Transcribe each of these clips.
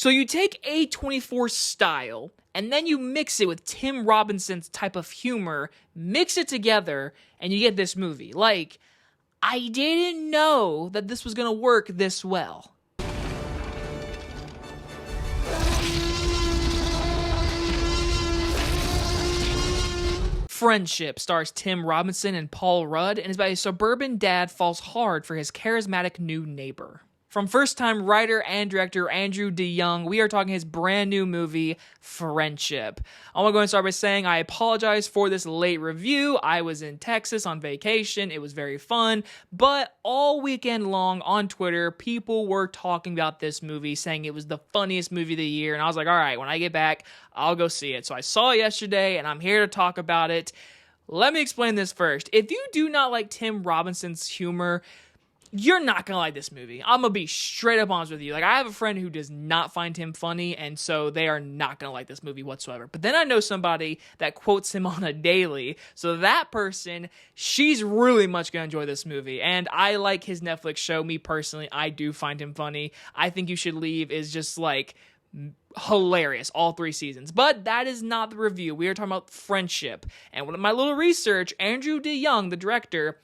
So you take A24 style, and then you mix it with Tim Robinson's type of humor, mix it together, and you get this movie. Like, I didn't know that this was gonna work this well. Friendship stars Tim Robinson and Paul Rudd and is about a suburban dad falls hard for his charismatic new neighbor. From first-time writer and director Andrew DeYoung, we are talking his brand new movie, Friendship. I want to go and start by saying I apologize for this late review. I was in Texas on vacation. It was very fun. But all weekend long on Twitter, people were talking about this movie, saying it was the funniest movie of the year. And I was like, all right, when I get back, I'll go see it. So I saw it yesterday, and I'm here to talk about it. Let me explain this first. If you do not like Tim Robinson's humor, you're not gonna like this movie. I'm gonna be straight up honest with you. Like, I have a friend who does not find him funny, and so they are not gonna like this movie whatsoever. But then I know somebody that quotes him on a daily, so that person, she's really much gonna enjoy this movie. And I like his Netflix show. Me personally, I do find him funny. I Think You Should Leave is just like hilarious, all 3 seasons. But that is not the review. We are talking about Friendship. And with my little research, Andrew DeYoung, the director,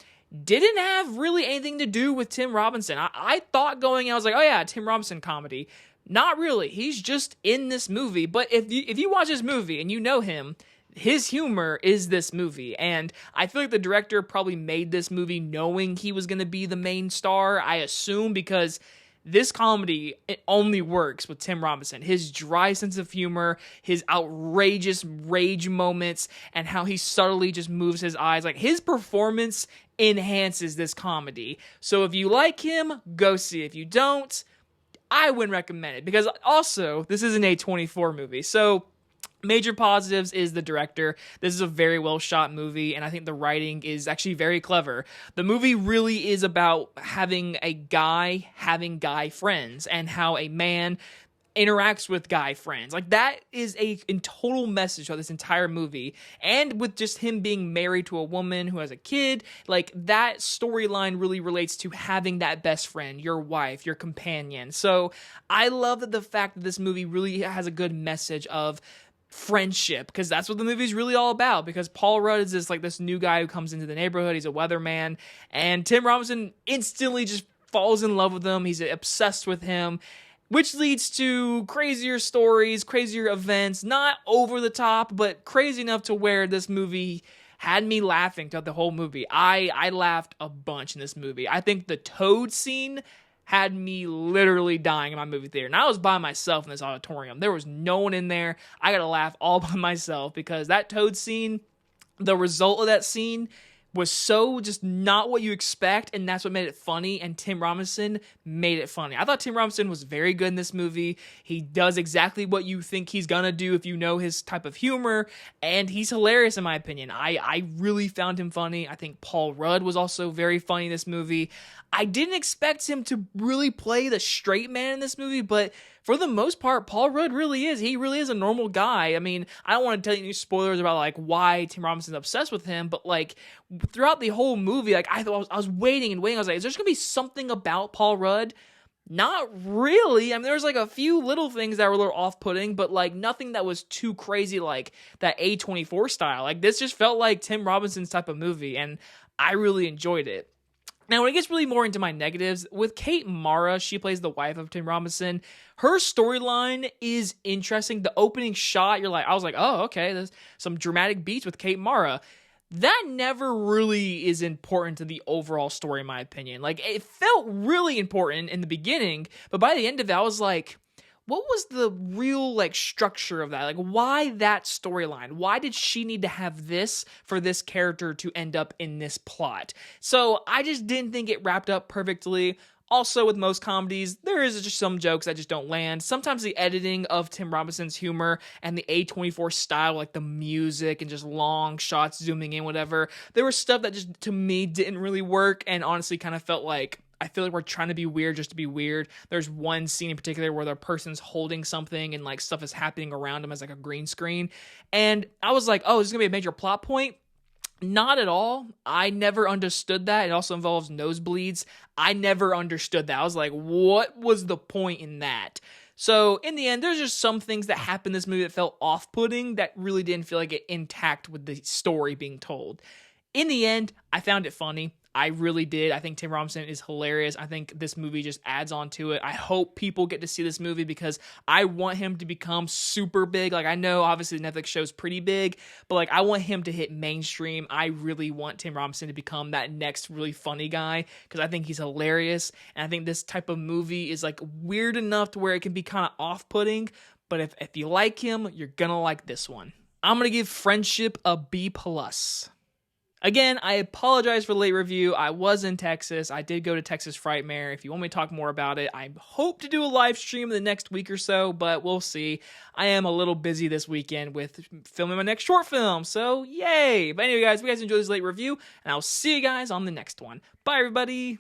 didn't have really anything to do with Tim Robinson. I thought going in, I was like, oh yeah, Tim Robinson comedy. Not really. He's just in this movie. But if you watch this movie and you know him, his humor is this movie. And I feel like the director probably made this movie knowing he was going to be the main star, I assume, because this comedy, it only works with Tim Robinson. His dry sense of humor, his outrageous rage moments, and how he subtly just moves his eyes. Like, his performance enhances this comedy. So if you like him, go see it. If you don't, I wouldn't recommend it. Because also, this is an A24 movie. So major positives is the director. This is a very well shot movie, and I think the writing is actually very clever. The movie really is about having guy friends, and how a man interacts with guy friends. Like, that is a total message of this entire movie. And with just him being married to a woman who has a kid, like, that storyline really relates to having that best friend, your wife, your companion. So I love that the fact that this movie really has a good message of friendship, because that's what the movie's really all about. Because Paul Rudd is this new guy who comes into the neighborhood. He's a weatherman, and Tim Robinson instantly just falls in love with him. He's obsessed with him, which leads to crazier stories, crazier events, not over the top, but crazy enough to where this movie had me laughing throughout the whole movie. I laughed a bunch in this movie. I think the toad scene had me literally dying in my movie theater. And I was by myself in this auditorium. There was no one in there. I got to laugh all by myself, because that toad scene, the result of that scene was so just not what you expect, and that's what made it funny, and Tim Robinson made it funny. I thought Tim Robinson was very good in this movie. He does exactly what you think he's gonna do if you know his type of humor, and he's hilarious in my opinion. I really found him funny. I think Paul Rudd was also very funny in this movie. I didn't expect him to really play the straight man in this movie, but for the most part, Paul Rudd really is. He really is a normal guy. I mean, I don't want to tell you any spoilers about like why Tim Robinson's obsessed with him, but like throughout the whole movie, like I was waiting and waiting. I was like, is there gonna be something about Paul Rudd? Not really. I mean, there's like a few little things that were a little off-putting, but like nothing that was too crazy like that A24 style. Like, this just felt like Tim Robinson's type of movie, and I really enjoyed it. Now, when it gets really more into my negatives, with Kate Mara, she plays the wife of Tim Robinson. Her storyline is interesting. The opening shot, I was like, oh, okay, there's some dramatic beats with Kate Mara. That never really is important to the overall story, in my opinion. Like, it felt really important in the beginning, but by the end of it, I was like, what was the real, like, structure of that? Like, why that storyline? Why did she need to have this for this character to end up in this plot? So I just didn't think it wrapped up perfectly. Also, with most comedies, there is just some jokes that just don't land. Sometimes the editing of Tim Robinson's humor and the A24 style, like the music and just long shots zooming in, whatever, there was stuff that just, to me, didn't really work, and honestly kind of felt like, I feel like we're trying to be weird just to be weird. There's one scene in particular where the person's holding something and like stuff is happening around him as like a green screen. And I was like, oh, this is going to be a major plot point. Not at all. I never understood that. It also involves nosebleeds. I never understood that. I was like, what was the point in that? So in the end, there's just some things that happened in this movie that felt off-putting that really didn't feel like it intact with the story being told. In the end, I found it funny. I really did. I think Tim Robinson is hilarious. I think this movie just adds on to it. I hope people get to see this movie because I want him to become super big. Like, I know obviously the Netflix show's pretty big, but like I want him to hit mainstream. I really want Tim Robinson to become that next really funny guy because I think he's hilarious. And I think this type of movie is like weird enough to where it can be kind of off-putting. But if you like him, you're gonna like this one. I'm gonna give Friendship a B+. Again, I apologize for the late review. I was in Texas. I did go to Texas Frightmare. If you want me to talk more about it, I hope to do a live stream in the next week or so, but we'll see. I am a little busy this weekend with filming my next short film, so yay! But anyway, guys, if you guys enjoyed this late review, and I'll see you guys on the next one. Bye, everybody!